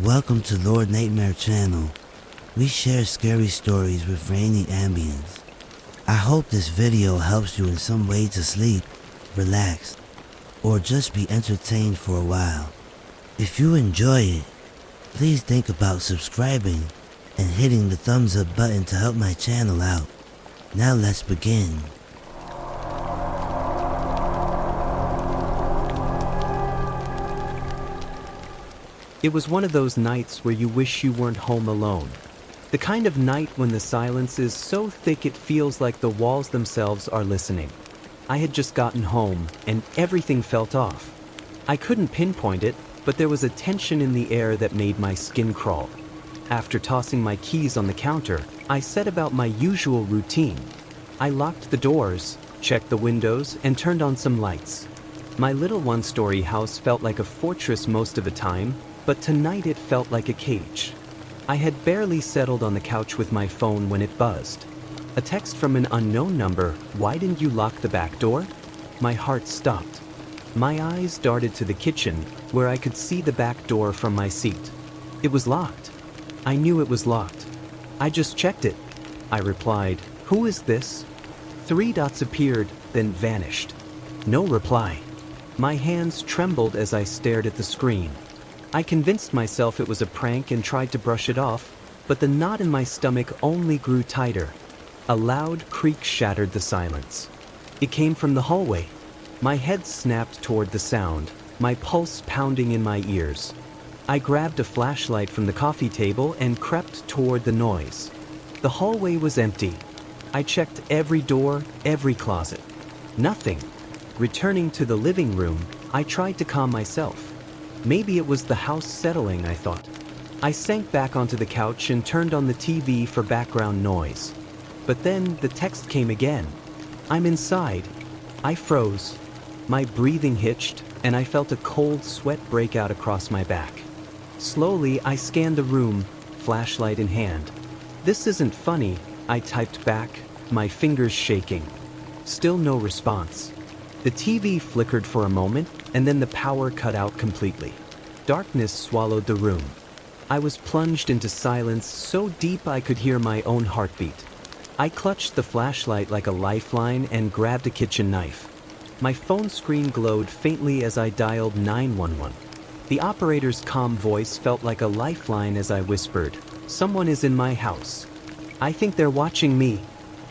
Welcome to Lord Nightmare channel. We share scary stories with rainy ambience. I hope this video helps you in some way to sleep, relax, or just be entertained for a while. If you enjoy it, please think about subscribing and hitting the thumbs up button to help my channel out. Now let's begin. It was one of those nights where you wish you weren't home alone. The kind of night when the silence is so thick it feels like the walls themselves are listening. I had just gotten home, and everything felt off. I couldn't pinpoint it, but there was a tension in the air that made my skin crawl. After tossing my keys on the counter, I set about my usual routine. I locked the doors, checked the windows, and turned on some lights. My little one-story house felt like a fortress most of the time, but tonight it felt like a cage. I had barely settled on the couch with my phone when it buzzed. A text from an unknown number. "Why didn't you lock the back door?" My heart stopped. My eyes darted to the kitchen, where I could see the back door from my seat. It was locked. I knew it was locked. "I just checked it," I replied. "Who is this?" 3 dots appeared, then vanished. No reply. My hands trembled as I stared at the screen. I convinced myself it was a prank and tried to brush it off, but the knot in my stomach only grew tighter. A loud creak shattered the silence. It came from the hallway. My head snapped toward the sound, my pulse pounding in my ears. I grabbed a flashlight from the coffee table and crept toward the noise. The hallway was empty. I checked every door, every closet. Nothing. Returning to the living room, I tried to calm myself. Maybe it was the house settling, I thought. I sank back onto the couch and turned on the TV for background noise. But then the text came again. "I'm inside." I froze. My breathing hitched, and I felt a cold sweat break out across my back. Slowly, I scanned the room, flashlight in hand. "This isn't funny," I typed back, my fingers shaking. Still no response. The TV flickered for a moment, and then the power cut out completely. Darkness swallowed the room. I was plunged into silence so deep I could hear my own heartbeat. I clutched the flashlight like a lifeline and grabbed a kitchen knife. My phone screen glowed faintly as I dialed 911. The operator's calm voice felt like a lifeline as I whispered, "Someone is in my house. I think they're watching me."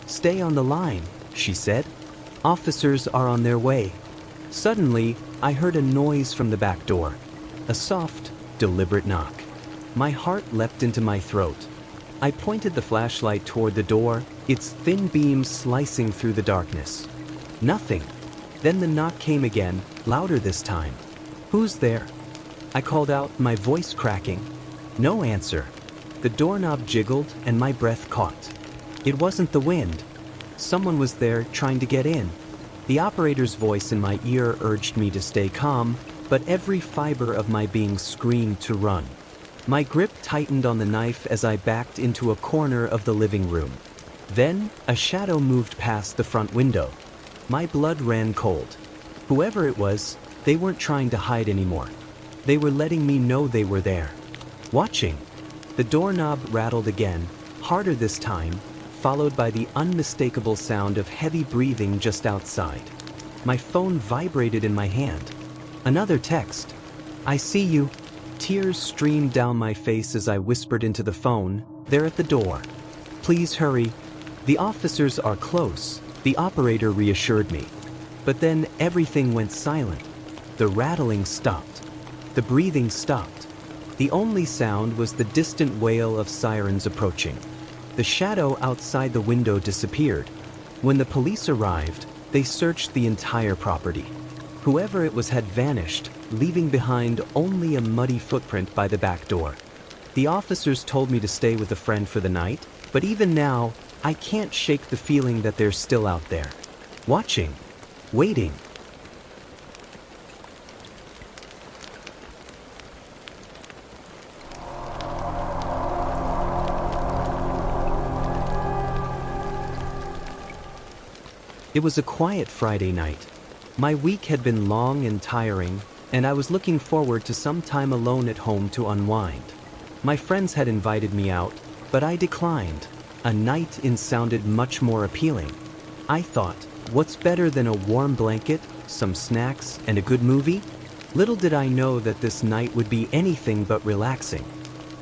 "Stay on the line," she said. "Officers are on their way." Suddenly, I heard a noise from the back door. A soft, deliberate knock. My heart leapt into my throat. I pointed the flashlight toward the door, its thin beam slicing through the darkness. Nothing. Then the knock came again, louder this time. "Who's there?" I called out, my voice cracking. No answer. The doorknob jiggled and my breath caught. It wasn't the wind. Someone was there trying to get in. The operator's voice in my ear urged me to stay calm, but every fiber of my being screamed to run. My grip tightened on the knife as I backed into a corner of the living room. Then, a shadow moved past the front window. My blood ran cold. Whoever it was, they weren't trying to hide anymore. They were letting me know they were there. Watching. The doorknob rattled again, harder this time, followed by the unmistakable sound of heavy breathing just outside. My phone vibrated in my hand. Another text. "I see you." Tears streamed down my face as I whispered into the phone, "They're at the door. Please hurry." "The officers are close," the operator reassured me. But then everything went silent. The rattling stopped. The breathing stopped. The only sound was the distant wail of sirens approaching. The shadow outside the window disappeared. When the police arrived, they searched the entire property. Whoever it was had vanished, leaving behind only a muddy footprint by the back door. The officers told me to stay with a friend for the night, but even now, I can't shake the feeling that they're still out there. Watching. Waiting. It was a quiet Friday night. My week had been long and tiring, and I was looking forward to some time alone at home to unwind. My friends had invited me out, but I declined. A night in sounded much more appealing. I thought, what's better than a warm blanket, some snacks, and a good movie? Little did I know that this night would be anything but relaxing.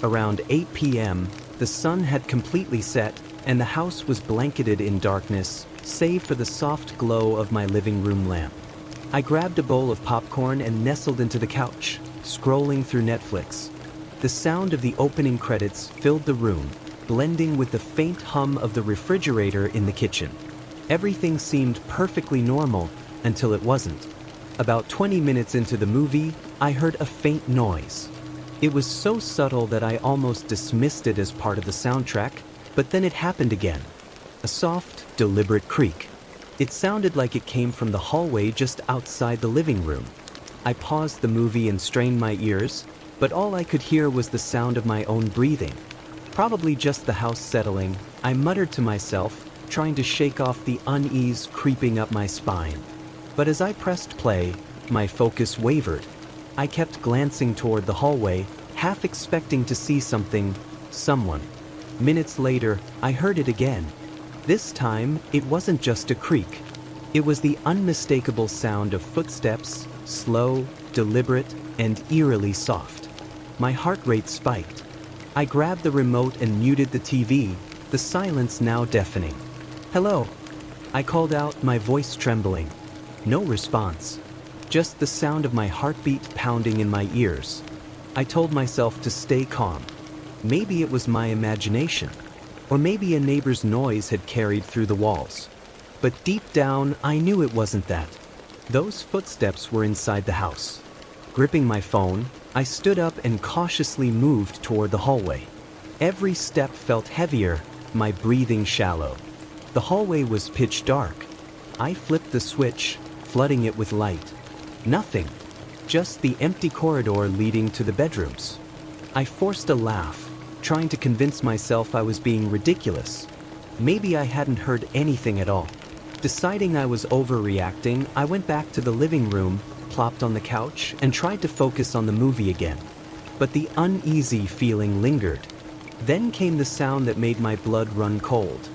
Around 8 p.m., the sun had completely set, and the house was blanketed in darkness, save for the soft glow of my living room lamp. I grabbed a bowl of popcorn and nestled into the couch, scrolling through Netflix. The sound of the opening credits filled the room, blending with the faint hum of the refrigerator in the kitchen. Everything seemed perfectly normal until it wasn't. About 20 minutes into the movie, I heard a faint noise. It was so subtle that I almost dismissed it as part of the soundtrack, but then it happened again. A soft, deliberate creak. It sounded like it came from the hallway just outside the living room. I paused the movie and strained my ears, but all I could hear was the sound of my own breathing. Probably just the house settling, I muttered to myself, trying to shake off the unease creeping up my spine. But as I pressed play, my focus wavered. I kept glancing toward the hallway, half expecting to see something, someone. Minutes later, I heard it again. This time, it wasn't just a creak. It was the unmistakable sound of footsteps, slow, deliberate, and eerily soft. My heart rate spiked. I grabbed the remote and muted the TV, the silence now deafening. "Hello," I called out, my voice trembling. No response. Just the sound of my heartbeat pounding in my ears. I told myself to stay calm. Maybe it was my imagination, or maybe a neighbor's noise had carried through the walls. But deep down, I knew it wasn't that. Those footsteps were inside the house. Gripping my phone, I stood up and cautiously moved toward the hallway. Every step felt heavier, my breathing shallow. The hallway was pitch dark. I flipped the switch, flooding it with light. Nothing. Just the empty corridor leading to the bedrooms. I forced a laugh, trying to convince myself I was being ridiculous. Maybe I hadn't heard anything at all. Deciding I was overreacting, I went back to the living room, plopped on the couch, and tried to focus on the movie again. But the uneasy feeling lingered. Then came the sound that made my blood run cold.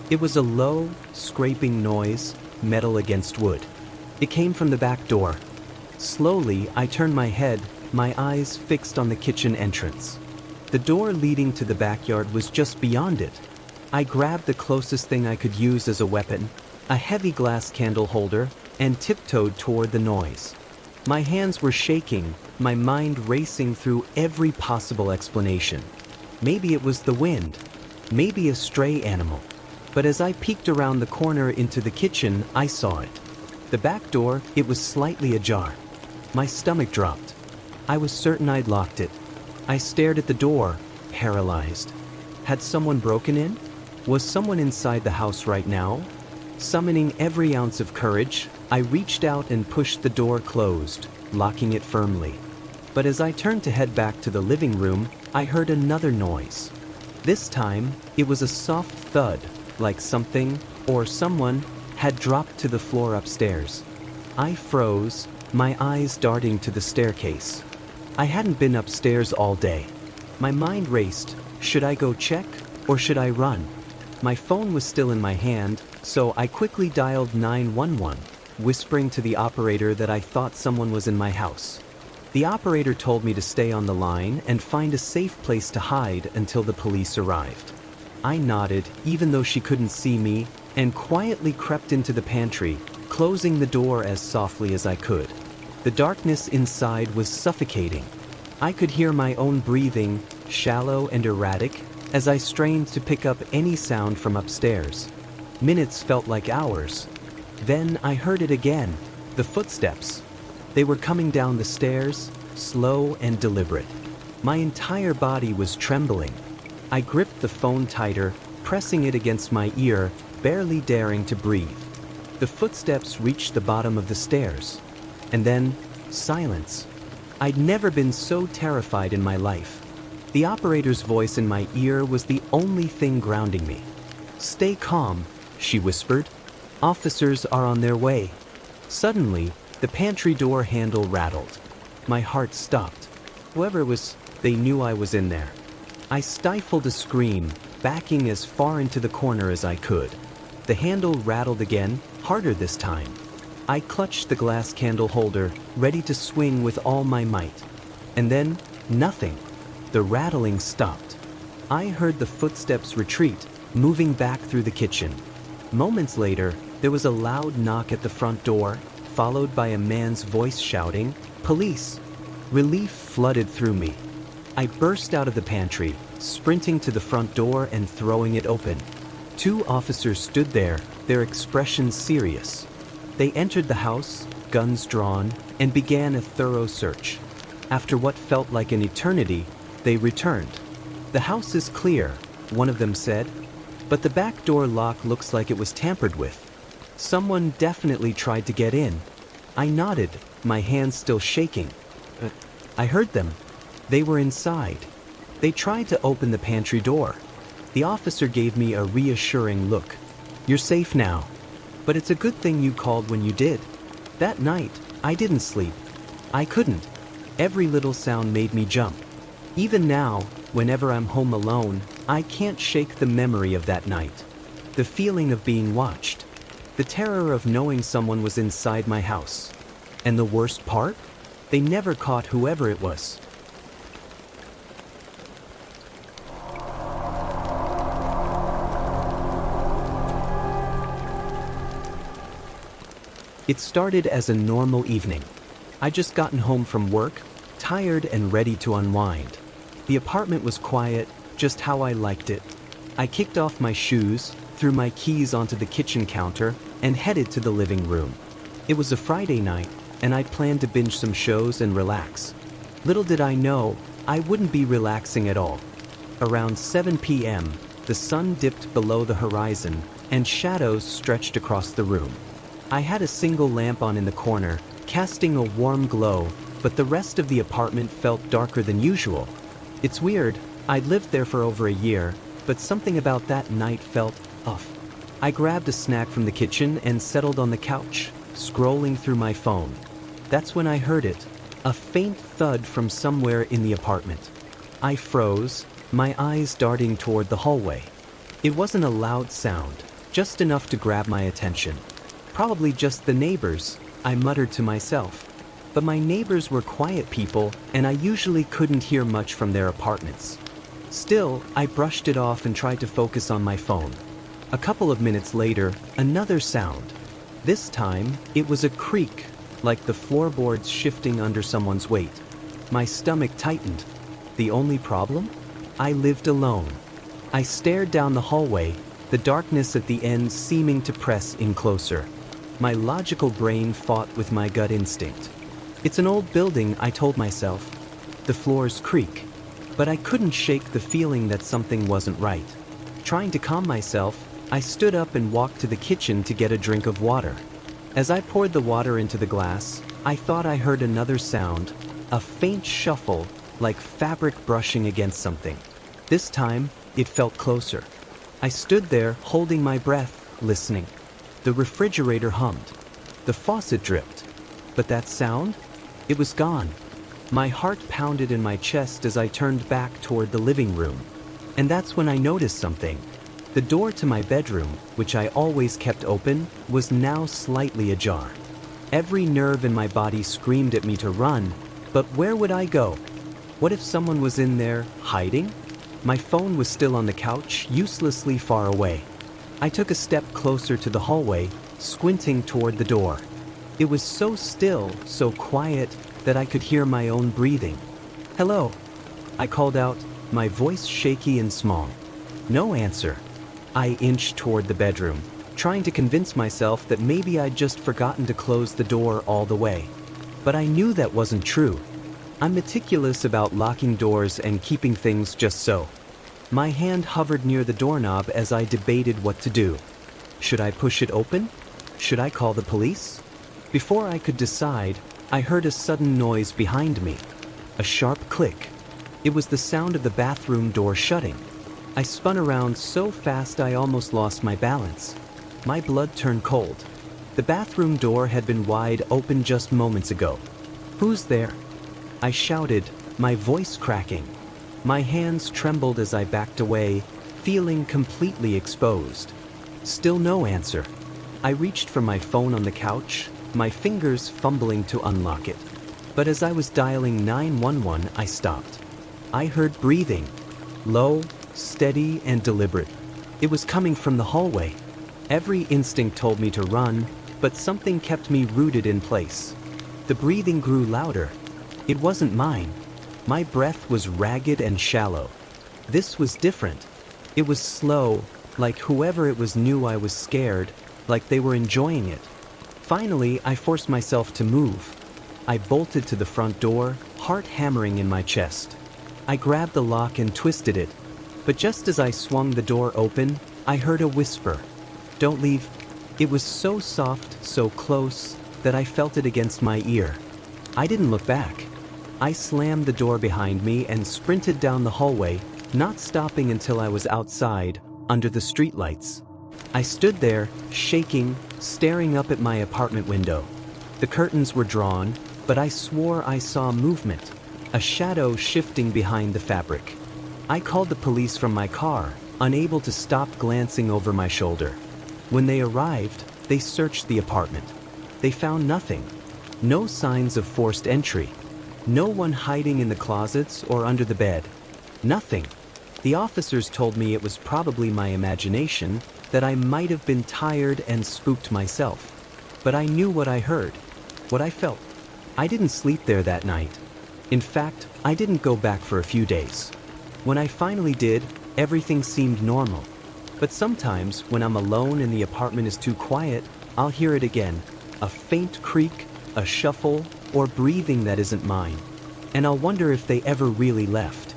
It was a low, scraping noise, metal against wood. It came from the back door. Slowly, I turned my head, my eyes fixed on the kitchen entrance. The door leading to the backyard was just beyond it. I grabbed the closest thing I could use as a weapon, a heavy glass candle holder, and tiptoed toward the noise. My hands were shaking, my mind racing through every possible explanation. Maybe it was the wind, maybe a stray animal. But as I peeked around the corner into the kitchen, I saw it. The back door, it was slightly ajar. My stomach dropped. I was certain I'd locked it. I stared at the door, paralyzed. Had someone broken in? Was someone inside the house right now? Summoning every ounce of courage, I reached out and pushed the door closed, locking it firmly. But as I turned to head back to the living room, I heard another noise. This time, it was a soft thud, like something, or someone, had dropped to the floor upstairs. I froze, my eyes darting to the staircase. I hadn't been upstairs all day. My mind raced. Should I go check, or should I run? My phone was still in my hand, so I quickly dialed 911, whispering to the operator that I thought someone was in my house. The operator told me to stay on the line and find a safe place to hide until the police arrived. I nodded, even though she couldn't see me, and quietly crept into the pantry, closing the door as softly as I could. The darkness inside was suffocating. I could hear my own breathing, shallow and erratic, as I strained to pick up any sound from upstairs. Minutes felt like hours. Then I heard it again, the footsteps. They were coming down the stairs, slow and deliberate. My entire body was trembling. I gripped the phone tighter, pressing it against my ear, barely daring to breathe. The footsteps reached the bottom of the stairs. And then, silence. I'd never been so terrified in my life. The operator's voice in my ear was the only thing grounding me. "Stay calm," she whispered. "Officers are on their way." Suddenly, the pantry door handle rattled. My heart stopped. Whoever it was, they knew I was in there. I stifled a scream, backing as far into the corner as I could. The handle rattled again, harder this time. I clutched the glass candle holder, ready to swing with all my might. And then, nothing. The rattling stopped. I heard the footsteps retreat, moving back through the kitchen. Moments later, there was a loud knock at the front door, followed by a man's voice shouting, "Police!" Relief flooded through me. I burst out of the pantry, sprinting to the front door and throwing it open. 2 officers stood there, their expressions serious. They entered the house, guns drawn, and began a thorough search. After what felt like an eternity, they returned. "The house is clear," one of them said, "but the back door lock looks like it was tampered with. Someone definitely tried to get in." I nodded, my hands still shaking. I heard them. They were inside. They tried to open the pantry door. The officer gave me a reassuring look. "You're safe now. But it's a good thing you called when you did." That night, I didn't sleep. I couldn't. Every little sound made me jump. Even now, whenever I'm home alone, I can't shake the memory of that night. The feeling of being watched. The terror of knowing someone was inside my house. And the worst part? They never caught whoever it was. It started as a normal evening. I'd just gotten home from work, tired and ready to unwind. The apartment was quiet, just how I liked it. I kicked off my shoes, threw my keys onto the kitchen counter, and headed to the living room. It was a Friday night, and I planned to binge some shows and relax. Little did I know, I wouldn't be relaxing at all. Around 7 p.m., the sun dipped below the horizon, and shadows stretched across the room. I had a single lamp on in the corner, casting a warm glow, but the rest of the apartment felt darker than usual. It's weird, I'd lived there for over a year, but something about that night felt off. I grabbed a snack from the kitchen and settled on the couch, scrolling through my phone. That's when I heard it, a faint thud from somewhere in the apartment. I froze, my eyes darting toward the hallway. It wasn't a loud sound, just enough to grab my attention. Probably just the neighbors, I muttered to myself. But my neighbors were quiet people, and I usually couldn't hear much from their apartments. Still, I brushed it off and tried to focus on my phone. A couple of minutes later, another sound. This time, it was a creak, like the floorboards shifting under someone's weight. My stomach tightened. The only problem? I lived alone. I stared down the hallway, the darkness at the end seeming to press in closer. My logical brain fought with my gut instinct. It's an old building, I told myself. The floors creak. But I couldn't shake the feeling that something wasn't right. Trying to calm myself, I stood up and walked to the kitchen to get a drink of water. As I poured the water into the glass, I thought I heard another sound, a faint shuffle, like fabric brushing against something. This time, it felt closer. I stood there, holding my breath, listening. The refrigerator hummed. The faucet dripped. But that sound? It was gone. My heart pounded in my chest as I turned back toward the living room. And that's when I noticed something. The door to my bedroom, which I always kept open, was now slightly ajar. Every nerve in my body screamed at me to run, but where would I go? What if someone was in there, hiding? My phone was still on the couch, uselessly far away. I took a step closer to the hallway, squinting toward the door. It was so still, so quiet, that I could hear my own breathing. "Hello," I called out, my voice shaky and small. No answer. I inched toward the bedroom, trying to convince myself that maybe I'd just forgotten to close the door all the way. But I knew that wasn't true. I'm meticulous about locking doors and keeping things just so. My hand hovered near the doorknob as I debated what to do. Should I push it open? Should I call the police? Before I could decide, I heard a sudden noise behind me. A sharp click. It was the sound of the bathroom door shutting. I spun around so fast I almost lost my balance. My blood turned cold. The bathroom door had been wide open just moments ago. "Who's there?" I shouted, my voice cracking. My hands trembled as I backed away, feeling completely exposed. Still no answer. I reached for my phone on the couch, my fingers fumbling to unlock it. But as I was dialing 911, I stopped. I heard breathing. Low, steady, and deliberate. It was coming from the hallway. Every instinct told me to run, but something kept me rooted in place. The breathing grew louder. It wasn't mine. My breath was ragged and shallow. This was different. It was slow, like whoever it was knew I was scared, like they were enjoying it. Finally, I forced myself to move. I bolted to the front door, heart hammering in my chest. I grabbed the lock and twisted it, but just as I swung the door open, I heard a whisper. "Don't leave." It was so soft, so close, that I felt it against my ear. I didn't look back. I slammed the door behind me and sprinted down the hallway, not stopping until I was outside, under the streetlights. I stood there, shaking, staring up at my apartment window. The curtains were drawn, but I swore I saw movement, a shadow shifting behind the fabric. I called the police from my car, unable to stop glancing over my shoulder. When they arrived, they searched the apartment. They found nothing. No signs of forced entry. No one hiding in the closets or under the bed. Nothing. The officers told me it was probably my imagination, that I might have been tired and spooked myself. But I knew what I heard, what I felt. I didn't sleep there that night. In fact, I didn't go back for a few days. When I finally did, everything seemed normal. But sometimes, when I'm alone and the apartment is too quiet, I'll hear it again. A faint creak, a shuffle, or breathing that isn't mine. And I'll wonder if they ever really left.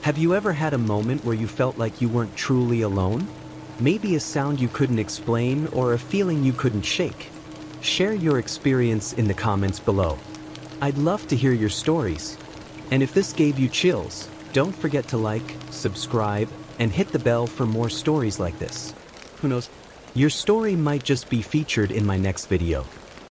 Have you ever had a moment where you felt like you weren't truly alone? Maybe a sound you couldn't explain or a feeling you couldn't shake. Share your experience in the comments below. I'd love to hear your stories. And if this gave you chills, don't forget to like, subscribe, and hit the bell for more stories like this. Who knows? Your story might just be featured in my next video.